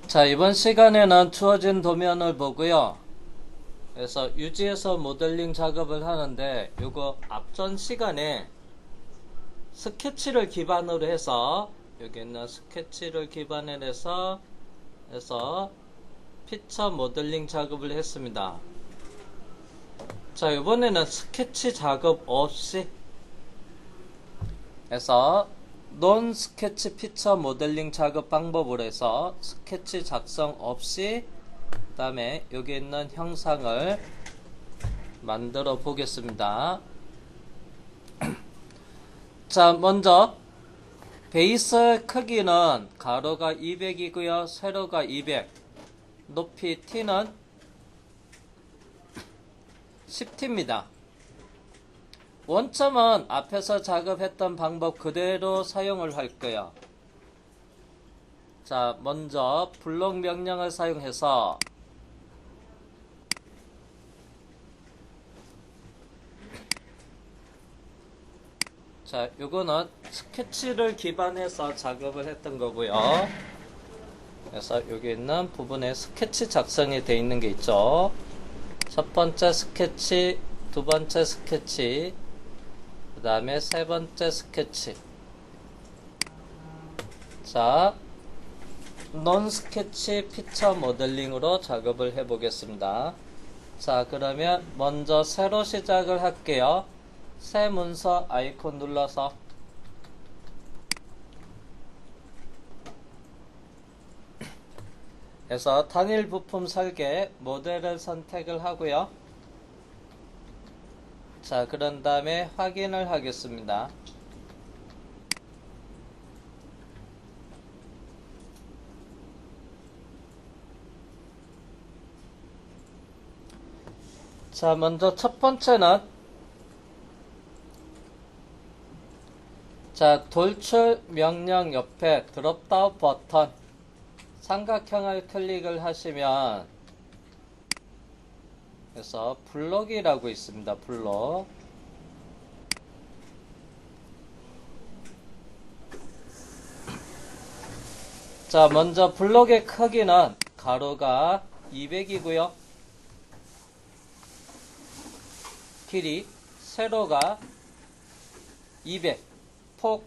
자, 이번 시간에는 주어진 도면을 보고요. 그래서 유지에서 모델링 작업을 하는데 요거 앞전 시간에 스케치를 기반으로 해서 여기 있는 스케치를 기반으로 해서 피처 모델링 작업을 했습니다. 자, 이번에는 스케치 작업 없이 해서 논 스케치 피처 모델링 작업 방법으로 해서 스케치 작성 없이 그 다음에 여기 있는 형상을 만들어 보겠습니다. 자, 먼저 베이스 크기는 가로가 200이고요 세로가 200, 높이 t는 10t입니다 원점은 앞에서 작업했던 방법 그대로 사용을 할 거예요. 자, 먼저 블록 명령을 사용해서 자, 요거는 스케치를 기반해서 작업을 했던 거고요. 그래서 여기 있는 부분에 스케치 작성이 되어 있는 게 있죠. 첫 번째 스케치, 두 번째 스케치, 그 다음에 세 번째 스케치. 자, 논 스케치 피처 모델링으로 작업을 해 보겠습니다. 자, 그러면 먼저 새로 시작을 할게요. 새 문서 아이콘 눌러서 해서 단일 부품 설계 모델을 선택을 하고요. 자, 그런 다음에 확인을 하겠습니다. 자, 먼저 첫 번째는 자, 돌출 명령 옆에 드롭다운 버튼 삼각형을 클릭을 하시면 그래서 블록이라고 있습니다. 블록. 자, 먼저 블록의 크기는 가로가 200이고요. 길이 세로가 200. 폭.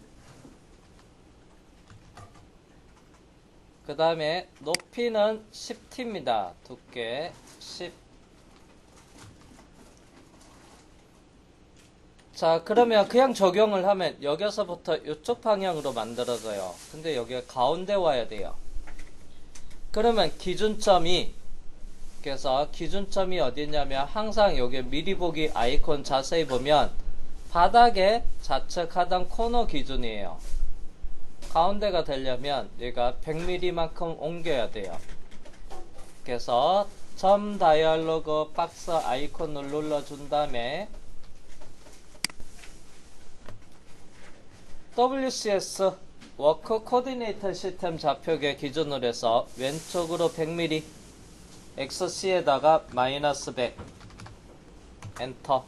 그 다음에 높이는 10t입니다. 두께 10. 자, 그러면 그냥 적용을 하면 여기서부터 이쪽 방향으로 만들어져요. 근데 여기가 가운데 와야 돼요. 그러면 기준점이 그래서 기준점이 어디냐면 항상 여기 미리 보기 아이콘 자세히 보면 바닥에 좌측 하단 코너 기준이에요. 가운데가 되려면 얘가 100mm만큼 옮겨야 돼요. 그래서 점 다이얼로그 박스 아이콘을 눌러준 다음에 WCS 워크 코디네이터 시스템 좌표계 기준으로 해서 왼쪽으로 100mm XC에다가 마이너스 100 엔터.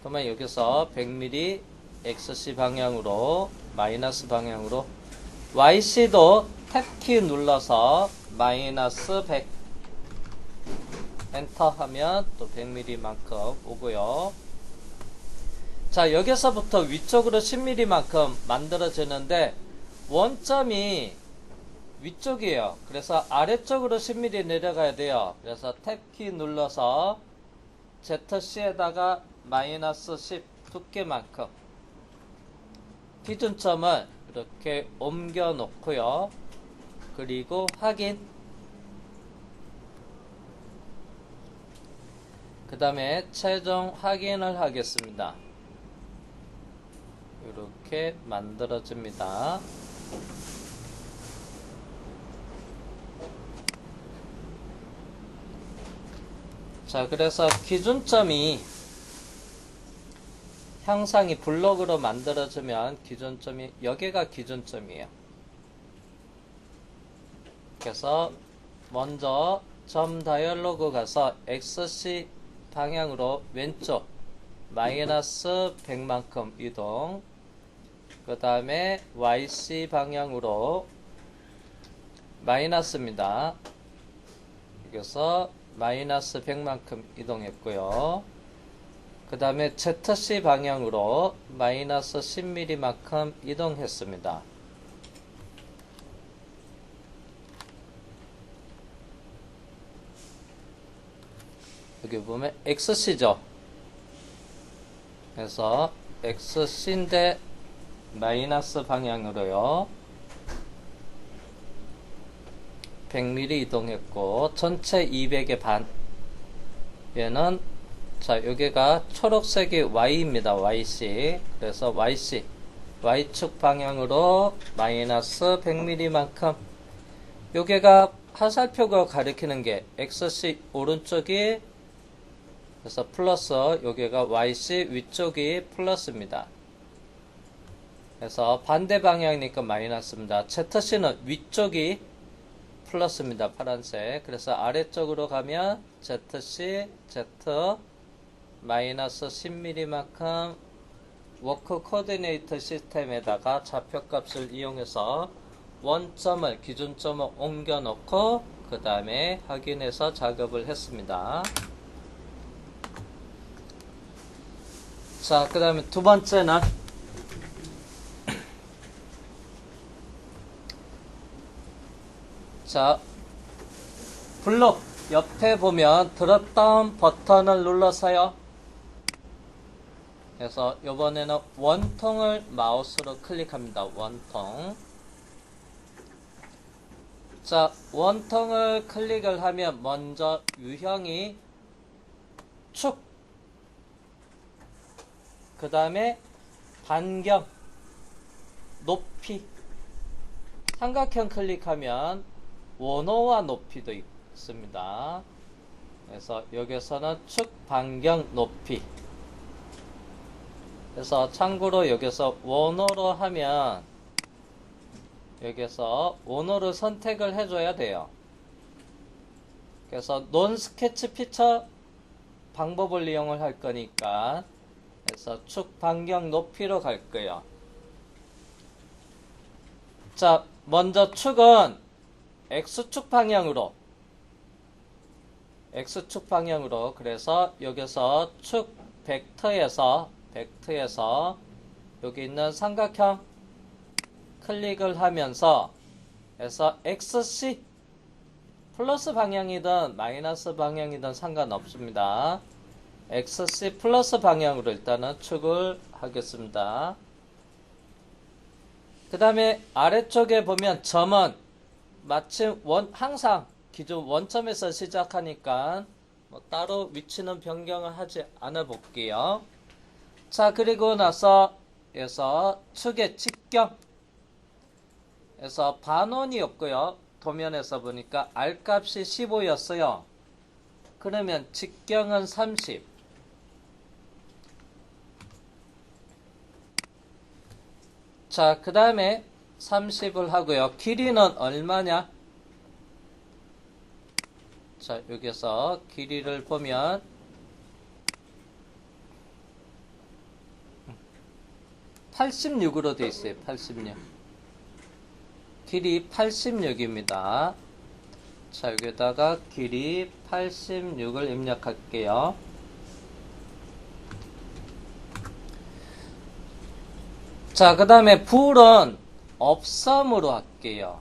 그러면 여기서 100mm XC 방향으로 마이너스 방향으로 YC도 탭키 눌러서 마이너스 100 엔터 하면 또 100mm만큼 오고요. 자, 여기서부터 위쪽으로 10mm만큼 만들어지는데 원점이 위쪽이에요. 그래서 아래쪽으로 10mm 내려가야 돼요. 그래서 탭키 눌러서 ZC에다가 마이너스 10 두께만큼 기준점을 이렇게 옮겨 놓고요. 그리고 확인. 그 다음에 최종 확인을 하겠습니다. 이렇게 만들어집니다. 자, 그래서 기준점이 형상이 블록으로 만들어지면 기준점이 여기가 기준점이에요. 그래서 먼저 점 다이얼로그 가서 XC 방향으로 왼쪽 마이너스 100만큼 이동. 그 다음에 YC 방향으로 마이너스입니다. 여기서 마이너스 100만큼 이동했고요. 그 다음에 ZC 방향으로 마이너스 10mm만큼 이동했습니다. 여기 보면 XC죠. 그래서 XC인데 마이너스 방향으로요. 100mm 이동했고 전체 200의 반. 얘는 자 여기가 초록색이 Y입니다. YC. 그래서 YC Y축 방향으로 마이너스 100mm만큼. 여기가 화살표가 가리키는 게 XC 오른쪽이 그래서 플러스 여기가 YC 위쪽이 플러스입니다. 그래서 반대 방향이니까 마이너스입니다. ZC는 위쪽이 플러스입니다. 파란색. 그래서 아래쪽으로 가면 ZC, Z 마이너스 10mm만큼 워크 코디네이터 시스템에다가 좌표값을 이용해서 원점을 기준점을 옮겨 놓고 그 다음에 확인해서 작업을 했습니다. 자, 그 다음에 두 번째는 자, 블록 옆에 보면 드롭다운 버튼을 눌러서요. 그래서 이번에는 원통을 마우스로 클릭합니다. 원통. 자, 원통을 클릭을 하면 먼저 유형이 축, 그 다음에 반경, 높이, 삼각형 클릭하면 원호와 높이도 있습니다. 그래서 여기서는 축, 반경, 높이. 그래서 참고로 여기서 원호로 하면 여기서 원호를 선택을 해줘야 돼요. 그래서 논 스케치 피처 방법을 이용을 할 거니까 그래서 축, 반경, 높이로 갈 거예요. 자, 먼저 축은 X축 방향으로 그래서 여기서 축 벡터에서 여기 있는 삼각형 클릭을 하면서 그래서 XC 플러스 방향이든 마이너스 방향이든 상관없습니다. XC 플러스 방향으로 일단은 축을 하겠습니다. 그 다음에 아래쪽에 보면 점은 마침 항상 기존 원점에서 시작하니까 뭐 따로 위치는 변경을 하지 않아 볼게요. 자, 그리고 나서 여기서 축의 직경 에서 반원이 없고요. 도면에서 보니까 R값이 15였어요. 그러면 직경은 30. 자, 그 다음에 30을 하고요. 길이는 얼마냐? 자, 여기서 길이를 보면 86으로 되어 있어요. 86. 길이 86입니다. 자, 여기다가 길이 86을 입력할게요. 자, 그 다음에 불은 업섬으로 할게요.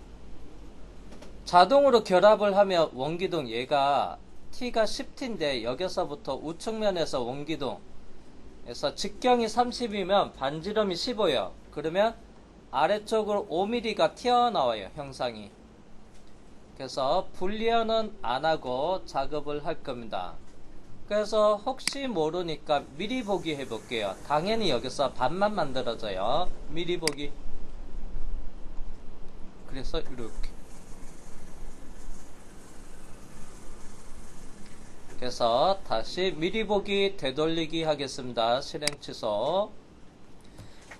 자동으로 결합을 하면 원기둥 얘가 T가 10T인데 여기서부터 우측면에서 원기둥 그래서 직경이 30이면 반지름이 15예요. 그러면 아래쪽으로 5mm가 튀어나와요. 형상이. 그래서 분리어는 안하고 작업을 할 겁니다. 그래서 혹시 모르니까 미리 보기 해볼게요. 당연히 여기서 반만 만들어져요. 미리 보기. 그래서 이렇게. 그래서 다시 미리 보기 되돌리기 하겠습니다. 실행 취소.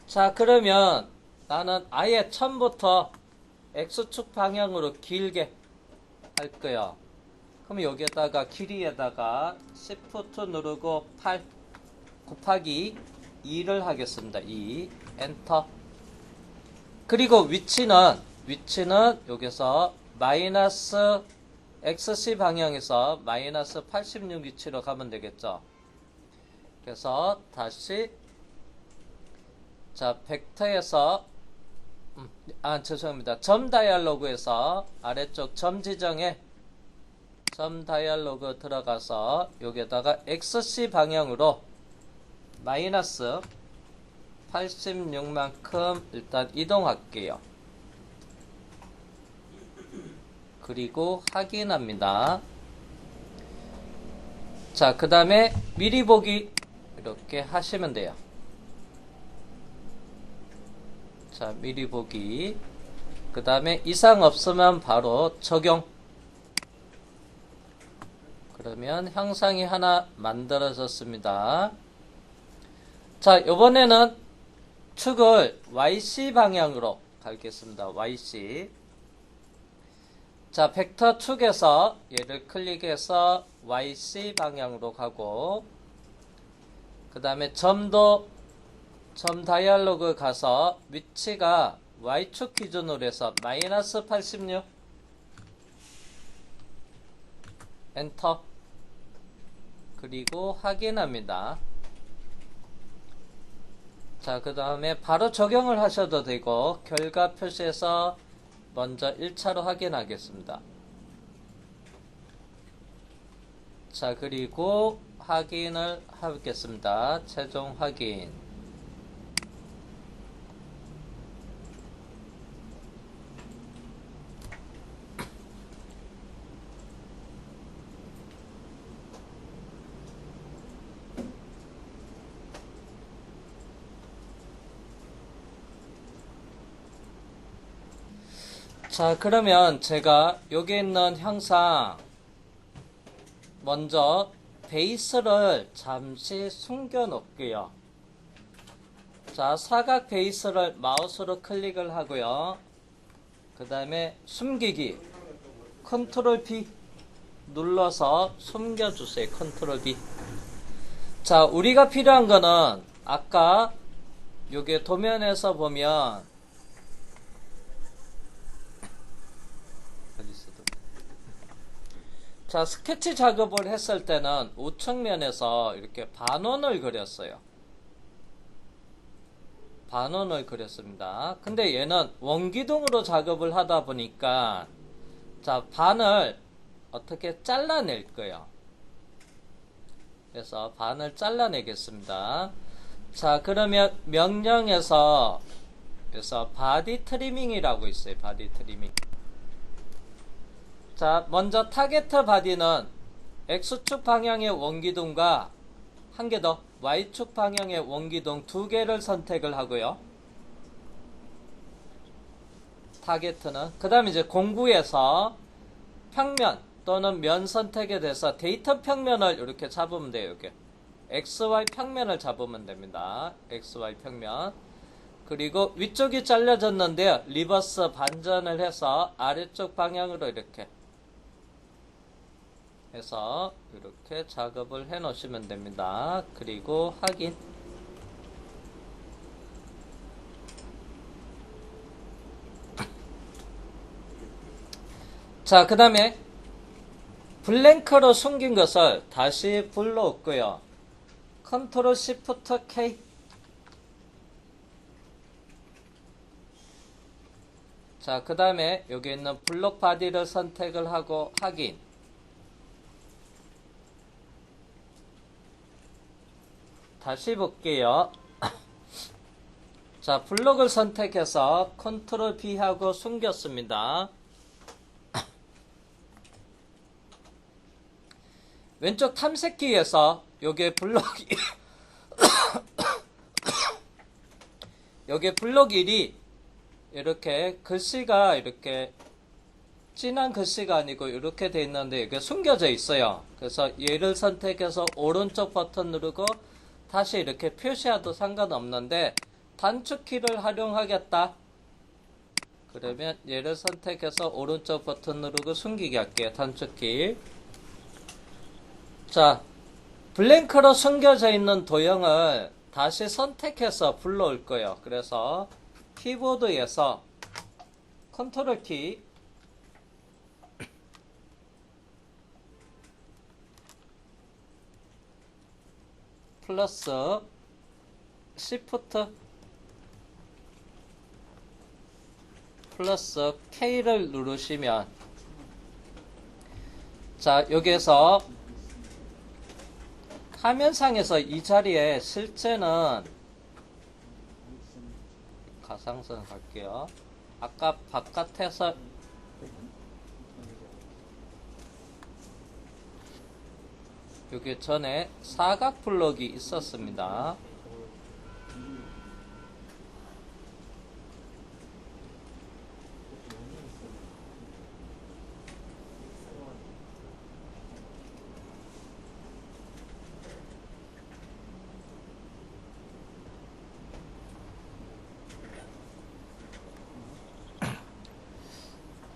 자, 그러면 나는 아예 처음부터 X축 방향으로 길게 할 거예요. 그럼 여기에다가 길이에다가 Shift 누르고 8 곱하기 2를 하겠습니다. 2 엔터. 그리고 위치는 여기서 마이너스 XC 방향에서 마이너스 86 위치로 가면 되겠죠. 그래서 다시 자 벡터에서 죄송합니다. 점 다이얼로그에서 아래쪽 점 지정에 점 다이얼로그 들어가서 여기에다가 XC 방향으로 마이너스 86만큼 일단 이동할게요. 그리고 확인합니다. 자, 그 다음에 미리 보기 이렇게 하시면 돼요. 자, 미리 보기. 그 다음에 이상 없으면 바로 적용. 그러면 형상이 하나 만들어졌습니다. 자, 이번에는 축을 YC 방향으로 가겠습니다. YC. 자, 벡터 축에서 얘를 클릭해서 YC 방향으로 가고, 그 다음에 점도 점 다이얼로그 가서 위치가 Y축 기준으로 해서 마이너스 86 엔터. 그리고 확인합니다. 자, 그 다음에 바로 적용을 하셔도 되고 결과 표시에서 먼저 1차로 확인하겠습니다. 자, 그리고 확인을 하겠습니다. 최종 확인. 자, 그러면 제가 여기 있는 형상 먼저 베이스를 잠시 숨겨 놓을게요. 자, 사각 베이스를 마우스로 클릭을 하고요. 그 다음에 숨기기 컨트롤 B 눌러서 숨겨주세요. 컨트롤 B. 자, 우리가 필요한 거는 아까 여기 도면에서 보면 자, 스케치 작업을 했을 때는 우측면에서 이렇게 반원을 그렸어요. 반원을 그렸습니다. 근데 얘는 원기둥으로 작업을 하다 보니까 자, 반을 어떻게 잘라낼 거예요. 그래서 반을 잘라내겠습니다. 자, 그러면 명령에서 그래서 바디 트리밍이라고 있어요. 바디 트리밍. 자, 먼저 타겟 바디는 X축 방향의 원기둥과 한 개 더 Y축 방향의 원기둥 두 개를 선택을 하고요. 타겟는 그 다음에 이제 공구에서 평면 또는 면 선택에 대해서 데이터 평면을 이렇게 잡으면 돼요. 이렇게 XY 평면을 잡으면 됩니다. XY 평면. 그리고 위쪽이 잘려졌는데요. 리버스 반전을 해서 아래쪽 방향으로 이렇게 해서 이렇게 작업을 해 놓으시면 됩니다. 그리고 확인. 자, 그 다음에 블랭크로 숨긴 것을 다시 불러올고요. 컨트롤 시프트 K. 자, 그 다음에 여기 있는 블록 바디를 선택을 하고 확인. 다시 볼게요. 자, 블록을 선택해서 컨트롤 B 하고 숨겼습니다. 왼쪽 탐색기에서 여기에 블록이 여기에 블록 1이 이렇게 글씨가 이렇게 진한 글씨가 아니고 이렇게 돼 있는데 이게 숨겨져 있어요. 그래서 얘를 선택해서 오른쪽 버튼 누르고 다시 이렇게 표시해도 상관없는데 단축키를 활용하겠다. 그러면 얘를 선택해서 오른쪽 버튼 누르고 숨기게 할게요. 단축키. 자, 블랭크로 숨겨져 있는 도형을 다시 선택해서 불러올 거예요. 그래서 키보드에서 컨트롤 키 플러스 Shift 플러스 K를 누르시면, 자, 여기에서 화면상에서 이 자리에 실제는 가상선 갈게요. 아까 바깥에서 여기 전에 사각 블럭이 있었습니다.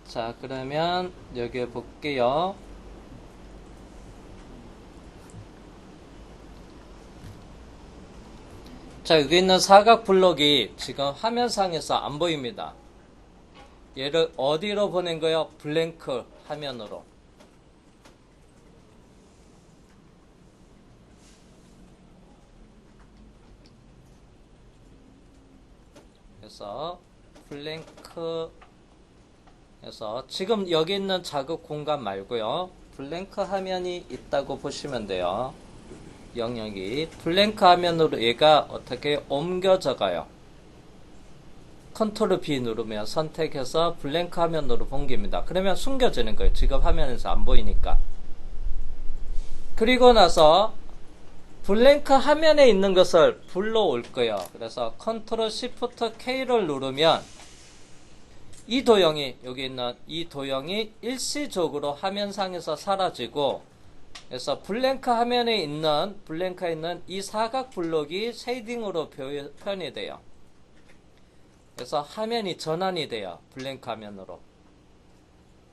자, 그러면 여기 볼게요. 자, 여기 있는 사각 블럭이 지금 화면상에서 안 보입니다. 얘를 어디로 보낸 거예요? 블랭크 화면으로. 그래서 블랭크 해서 지금 여기 있는 자극 공간 말고요. 블랭크 화면이 있다고 보시면 돼요. 영역이 블랭크 화면으로 얘가 어떻게 옮겨져 가요. 컨트롤 B 누르면 선택해서 블랭크 화면으로 옮깁니다. 그러면 숨겨지는 거예요. 지금 화면에서 안 보이니까. 그리고 나서 블랭크 화면에 있는 것을 불러올 거예요. 그래서 컨트롤 Shift K를 누르면 이 도형이, 여기 있는 이 도형이 일시적으로 화면상에서 사라지고, 그래서 블랭크에 있는 이 사각 블록이 쉐이딩으로 표현이 돼요. 그래서 화면이 전환이 돼요. 블랭크 화면으로.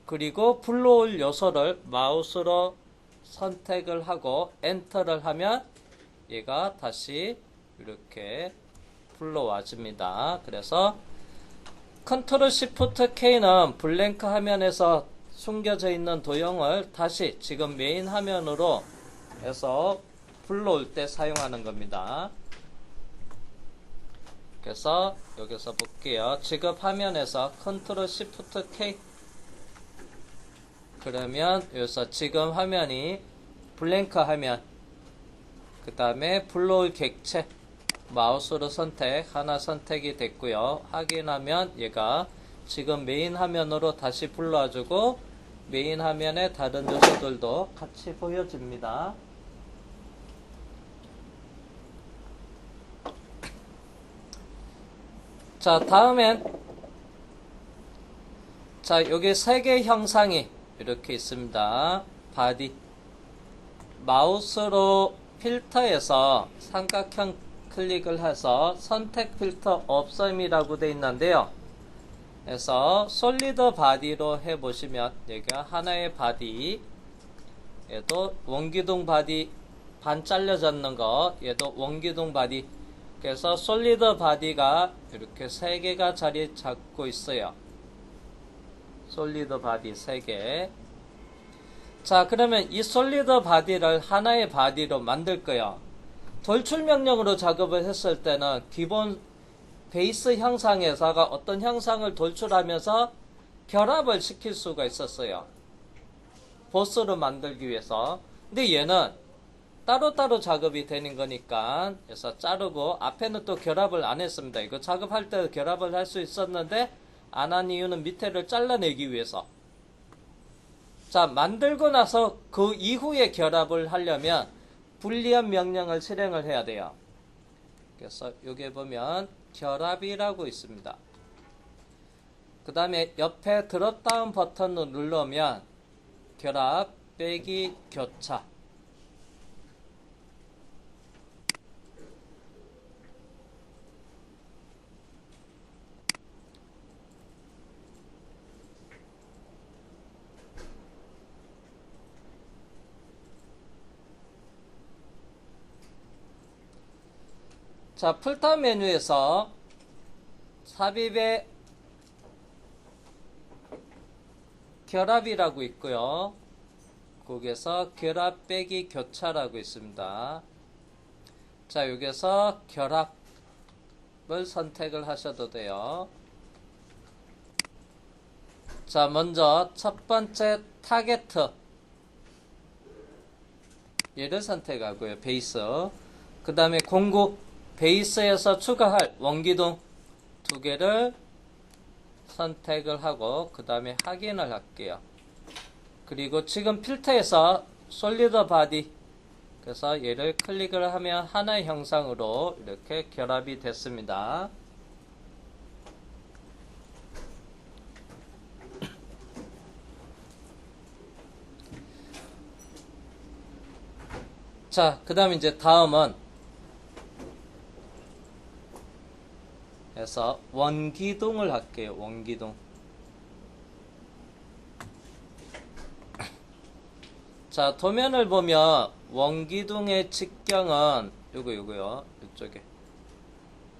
그리고 불러올 요소를 마우스로 선택을 하고 엔터를 하면 얘가 다시 이렇게 불러와 줍니다. 그래서 컨트롤 시프트 K는 블랭크 화면에서 숨겨져 있는 도형을 다시 지금 메인 화면으로 해서 불러올 때 사용하는 겁니다. 그래서 여기서 볼게요. 지금 화면에서 컨트롤 시프트 K, 그러면 여기서 지금 화면이 블랭크 화면, 그 다음에 불러올 객체 마우스로 하나 선택이 됐고요. 확인하면 얘가 지금 메인 화면으로 다시 불러주고 메인 화면에 다른 요소들도 같이 보여집니다. 자, 다음엔 자, 여기 세 개의 형상이 이렇게 있습니다. 바디 마우스로 필터에서 삼각형 클릭을 해서 선택 필터 없음이라고 되어 있는데요. 그래서 솔리드 바디로 해보시면 여기가 하나의 바디, 얘도 원기둥 바디 반 잘려졌는 거, 얘도 원기둥 바디. 그래서 솔리드 바디가 이렇게 3개가 자리 잡고 있어요. 솔리드 바디 3개. 자, 그러면 이 솔리드 바디를 하나의 바디로 만들 거예요. 돌출 명령으로 작업을 했을 때는 기본 베이스 형상에다가 어떤 형상을 돌출하면서 결합을 시킬 수가 있었어요. 보스를 만들기 위해서. 근데 얘는 따로따로 작업이 되는 거니까, 그래서 자르고, 앞에는 또 결합을 안 했습니다. 이거 작업할 때 결합을 할 수 있었는데 안 한 이유는 밑에를 잘라내기 위해서. 자, 만들고 나서 그 이후에 결합을 하려면 불리한 명령을 실행을 해야 돼요. 그래서 여기 보면 결합이라고 있습니다. 그 다음에 옆에 드롭다운 버튼을 누르면 결합 빼기 교차. 자, 풀탑 메뉴에서 삽입의 결합이라고 있고요. 거기에서 결합 빼기 교차라고 있습니다. 자, 여기서 결합을 선택을 하셔도 돼요. 자, 먼저 첫 번째 타겟 얘를 선택하고요. 베이스. 그 다음에 공구 베이스에서 추가할 원기둥 두 개를 선택을 하고 그 다음에 확인을 할게요. 그리고 지금 필터에서 솔리드 바디, 그래서 얘를 클릭을 하면 하나의 형상으로 이렇게 결합이 됐습니다. 자, 그 다음에 이제 다음은 그래서 원기둥을 할게요. 원기둥. 자, 도면을 보면 원기둥의 직경은 요거요. 이쪽에.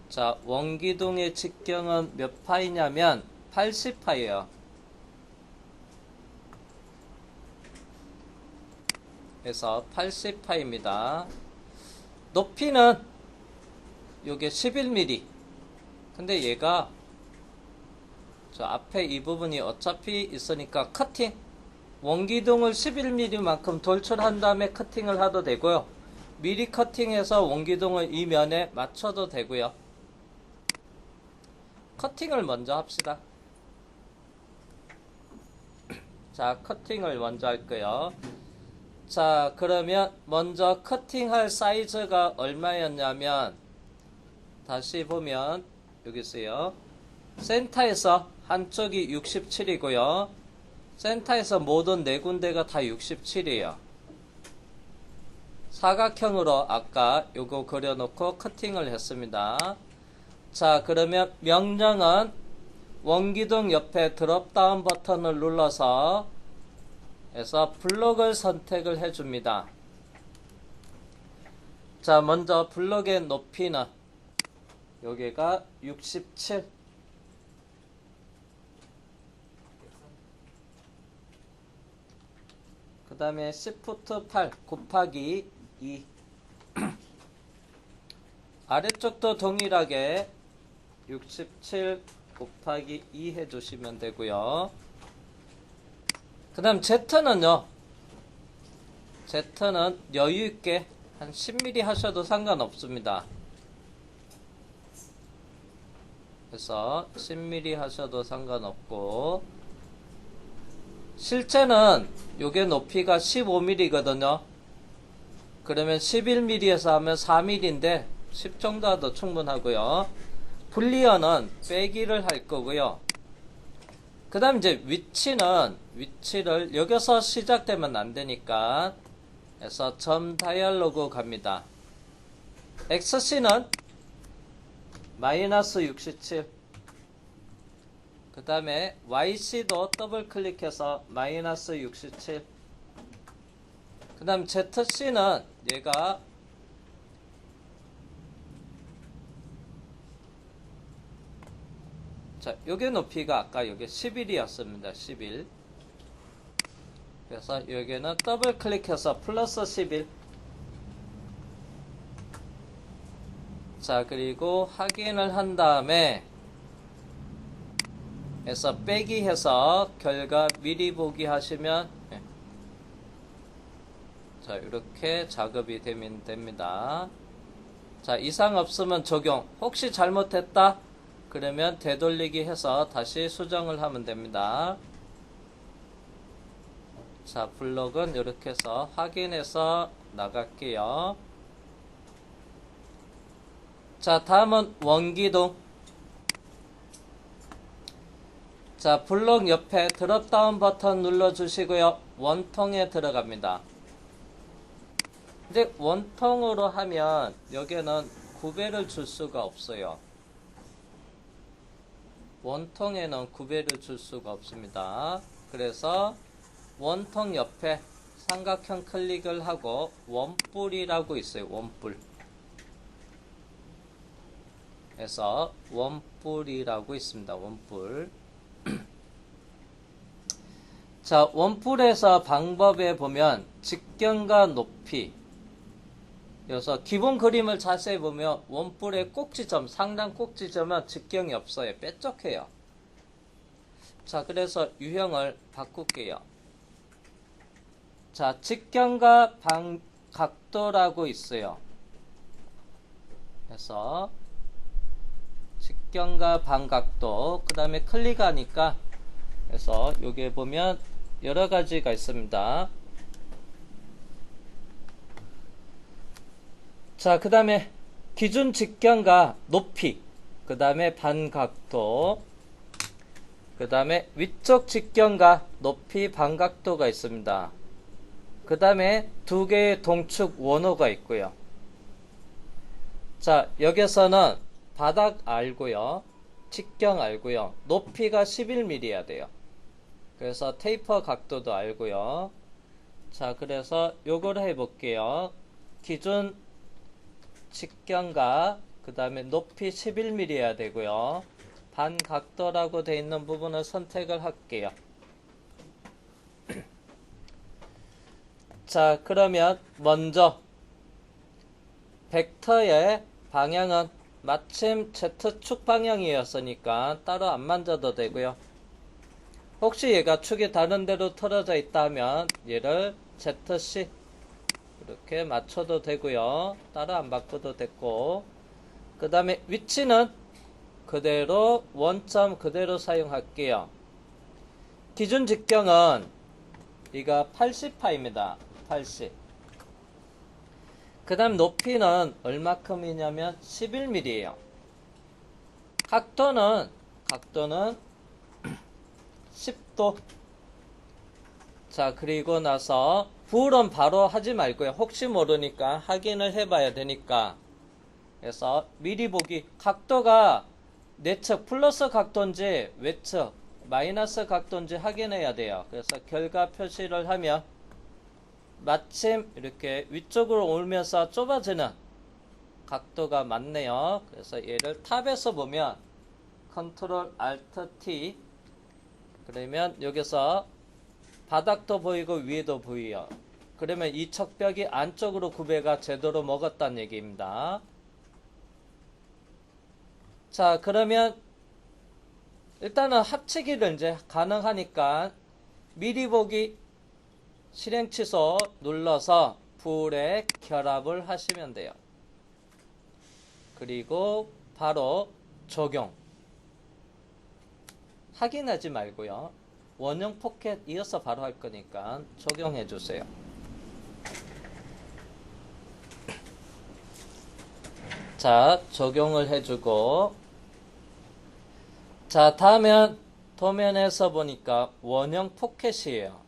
자, 원기둥의 직경은 몇 파이냐면 80파이에요. 그래서 80파입니다. 높이는 요게 11mm. 근데 얘가 저 앞에 이 부분이 어차피 있으니까 커팅, 원기둥을 11mm만큼 돌출한 다음에 커팅을 해도 되고요. 미리 커팅해서 원기둥을 이 면에 맞춰도 되고요. 커팅을 먼저 합시다. 자, 커팅을 먼저 할게요. 자, 그러면 먼저 커팅할 사이즈가 얼마였냐면, 다시 보면 여기 있어요. 센터에서 한쪽이 67이고요. 센터에서 모든 네 군데가 다 67이에요. 사각형으로 아까 요거 그려놓고 커팅을 했습니다. 자, 그러면 명령은 원기둥 옆에 드롭다운 버튼을 눌러서 해서 블록을 선택을 해줍니다. 자, 먼저 블록의 높이는 여기가 67. 그 다음에 Shift 8 곱하기 2. 아래쪽도 동일하게 67 곱하기 2 해주시면 되고요. 그 다음 Z는요. Z는 여유있게 한 10mm 하셔도 상관없습니다. 그래서 10mm 하셔도 상관없고, 실제는 요게 높이가 15mm거든요. 그러면 11mm에서 하면 4mm인데 10 정도 하도 충분하고요. 분리어는 빼기를 할 거고요. 그 다음 이제 위치를 여기서 시작되면 안 되니까 해서 점 다이얼로그 갑니다. XC는 마이너스 67. 그 다음에 YC도 더블 클릭해서 마이너스 67. 그 다음 ZC는 얘가 자, 요게 높이가 아까 요게 11이었습니다. 11. 그래서 여기는 더블 클릭해서 플러스 11. 자, 그리고 확인을 한 다음에 해서 빼기 해서 결과 미리 보기 하시면 자, 이렇게 작업이 되면 됩니다. 자, 이상 없으면 적용. 혹시 잘못했다? 그러면 되돌리기 해서 다시 수정을 하면 됩니다. 자, 블록은 이렇게 해서 확인해서 나갈게요. 자, 다음은 원기둥. 자, 블록 옆에 드롭다운 버튼 눌러주시고요. 원통에 들어갑니다. 이제 원통으로 하면 여기는 구배를 줄 수가 없어요. 원통에는 구배를 줄 수가 없습니다. 그래서 원통 옆에 삼각형 클릭을 하고 원뿔이라고 있어요. 원뿔. 그래서 원뿔이라고 있습니다. 원뿔. 자, 원뿔에서 방법에 보면 직경과 높이, 그래서 기본 그림을 자세히 보면 원뿔의 꼭지점, 상단 꼭지점은 직경이 없어요. 뾰족해요. 자, 그래서 유형을 바꿀게요. 자, 직경과 반각도라고 있어요. 그래서 직경과 반각도, 그 다음에 클릭하니까, 그래서 여기에 보면 여러 가지가 있습니다. 자, 그 다음에 기준 직경과 높이, 그 다음에 반각도, 그 다음에 위쪽 직경과 높이 반각도가 있습니다. 그 다음에 두 개의 동축 원호가 있고요. 자, 여기서는 바닥 알고요. 직경 알고요. 높이가 11mm야 돼요. 그래서 테이퍼 각도도 알고요. 자, 그래서 요걸 해볼게요. 기준 직경과 그 다음에 높이 11mm야 되고요. 반각도라고 되어 있는 부분을 선택을 할게요. 자, 그러면 먼저 벡터의 방향은 마침 Z축 방향이었으니까 따로 안 만져도 되고요. 혹시 얘가 축이 다른 데로 틀어져 있다면 얘를 ZC 이렇게 맞춰도 되고요. 따로 안 바꿔도 됐고, 그 다음에 위치는 그대로 원점 그대로 사용할게요. 기준 직경은 이가 80파입니다. 80. 그 다음 높이는 얼마큼이냐면 11mm예요. 각도는 10도. 자, 그리고 나서 부울은 바로 하지 말고요. 혹시 모르니까 확인을 해봐야 되니까. 그래서 미리 보기. 각도가 내측 플러스 각도인지 외측 마이너스 각도인지 확인해야 돼요. 그래서 결과 표시를 하면 마침 이렇게 위쪽으로 오면서 좁아지는 각도가 맞네요. 그래서 얘를 탑에서 보면 컨트롤 알트 T 그러면 여기서 바닥도 보이고 위에도 보여요. 그러면 이 척벽이 안쪽으로 구배가 제대로 먹었다는 얘기입니다. 자, 그러면 일단은 합치기를 이제 가능하니까 미리 보기 실행 취소 눌러서 불에 결합을 하시면 돼요. 그리고 바로 적용. 확인하지 말고요. 원형 포켓 이어서 바로 할 거니까 적용해 주세요. 자, 적용을 해주고, 자, 다음은 도면에서 보니까 원형 포켓이에요.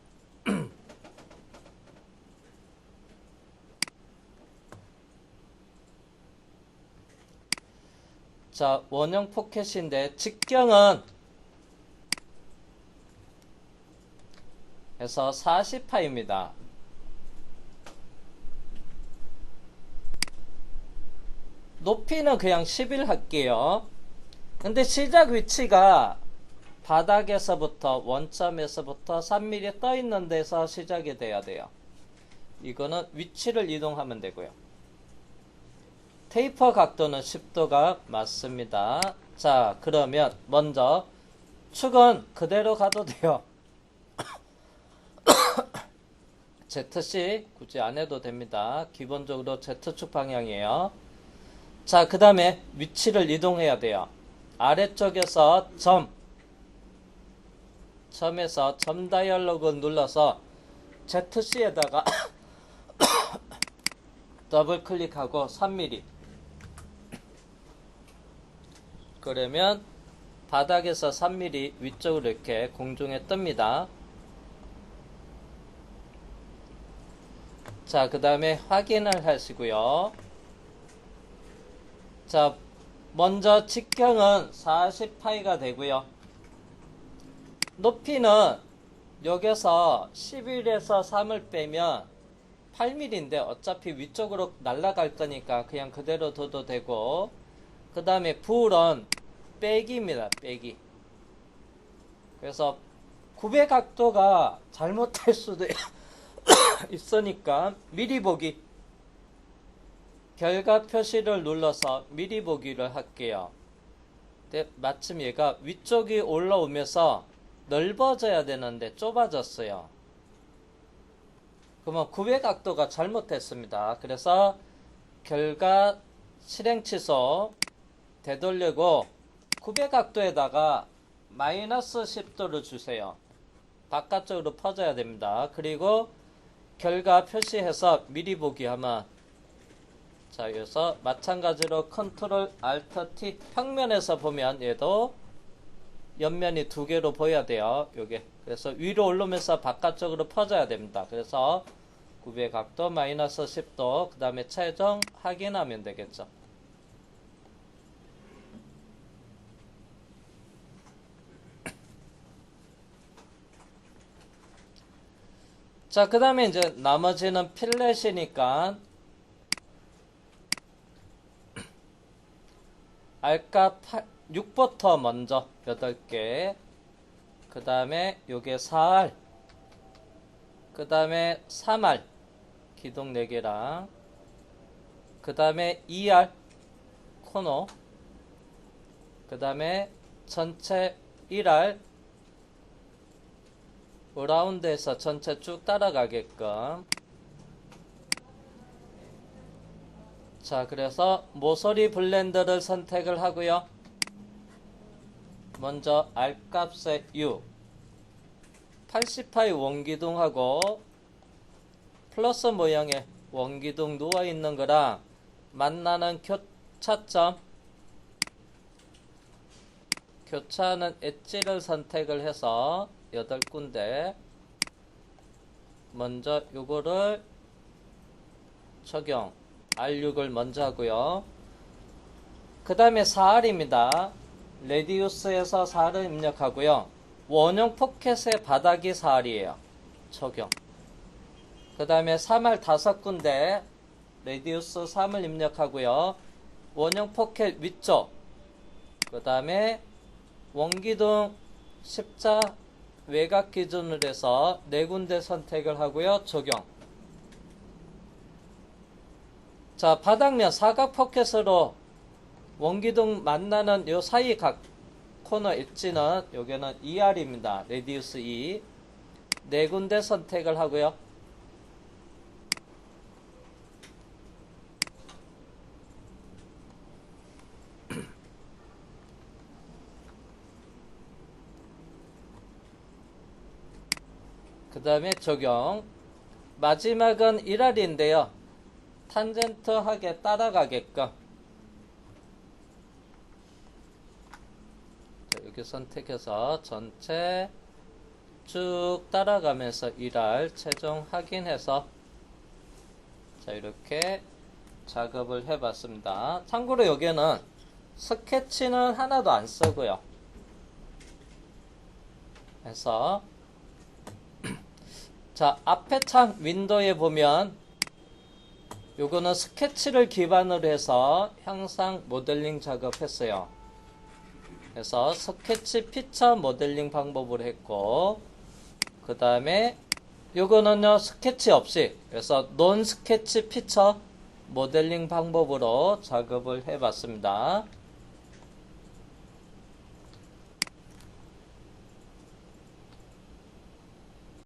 자, 원형 포켓인데 직경은 그래서 40파입니다. 높이는 그냥 11 할게요. 근데 시작 위치가 바닥에서부터 원점에서부터 3mm 떠 있는 데서 시작이 돼야 돼요. 이거는 위치를 이동하면 되고요. 테이퍼 각도는 10도가 맞습니다. 자, 그러면 먼저 축은 그대로 가도 돼요. ZC 굳이 안 해도 됩니다. 기본적으로 Z축 방향이에요. 자, 그 다음에 위치를 이동해야 돼요. 아래쪽에서 점에서 점 다이얼로그 눌러서 ZC에다가 더블 클릭하고 3mm. 그러면 바닥에서 3mm 위쪽으로 이렇게 공중에 뜹니다. 자, 그 다음에 확인을 하시고요. 자, 먼저 직경은 40파이가 되고요. 높이는 여기서 11에서 3을 빼면 8mm인데 어차피 위쪽으로 날아갈 거니까 그냥 그대로 둬도 되고, 그 다음에 부울은 빼기입니다. 빼기. 그래서 구배 각도가 잘못될 수도 있으니까 미리 보기. 결과 표시를 눌러서 미리 보기를 할게요. 근데 마침 얘가 위쪽이 올라오면서 넓어져야 되는데 좁아졌어요. 그러면 구배 각도가 잘못됐습니다. 그래서 결과 실행 취소 되돌리고 구배 각도에다가 마이너스 10도를 주세요. 바깥쪽으로 퍼져야 됩니다. 그리고 결과 표시해서 미리 보기 하면, 자, 여기서 마찬가지로 컨트롤 알트 T, 평면에서 보면 얘도 옆면이 두 개로 보여야 돼요. 요게. 그래서 위로 오르면서 바깥쪽으로 퍼져야 됩니다. 그래서 구배 각도 마이너스 10도, 그 다음에 최종 확인하면 되겠죠. 자, 그 다음에 이제 나머지는 필렛이니까 알가 6부터 먼저 8개, 그 다음에 요게 4알, 그 다음에 3알 기둥 4개랑, 그 다음에 2알 코너, 그 다음에 전체 1알 어라운드에서 전체 쭉 따라가게끔. 자, 그래서 모서리 블렌더를 선택을 하고요. 먼저 R값의 U 80파이 원기둥하고 플러스 모양의 원기둥 누워있는 거랑 만나는 교차점, 교차하는 엣지를 선택을 해서 8군데 먼저 요거를 적용, R6을 먼저 하고요. 그 다음에 4R입니다. 레디우스에서 4를 입력하고요. 원형 포켓의 바닥이 4R이에요. 적용. 그 다음에 3R 5군데 레디우스 3을 입력하고요. 원형 포켓 위쪽, 그 다음에 원기둥 십자 외곽 기준으로 해서 4군데 선택을 하고요. 적용. 자, 바닥면 사각 포켓으로 원기둥 만나는 요 사이 각 코너 엣지는 여기는 2R입니다. 레디우스 2. 4군데 선택을 하고요. 그 다음에 적용. 마지막은 1R인데요. 탄젠트하게 따라가게끔. 자, 여기 선택해서 전체 쭉 따라가면서 1R 최종 확인해서, 자, 이렇게 작업을 해봤습니다. 참고로 여기는 스케치는 하나도 안 쓰고요. 그래서 자, 앞에 창 윈도우에 보면 요거는 스케치를 기반으로 해서 형상 모델링 작업했어요. 그래서 스케치 피처 모델링 방법으로 했고, 그 다음에 요거는요 스케치 없이, 그래서 논 스케치 피처 모델링 방법으로 작업을 해봤습니다.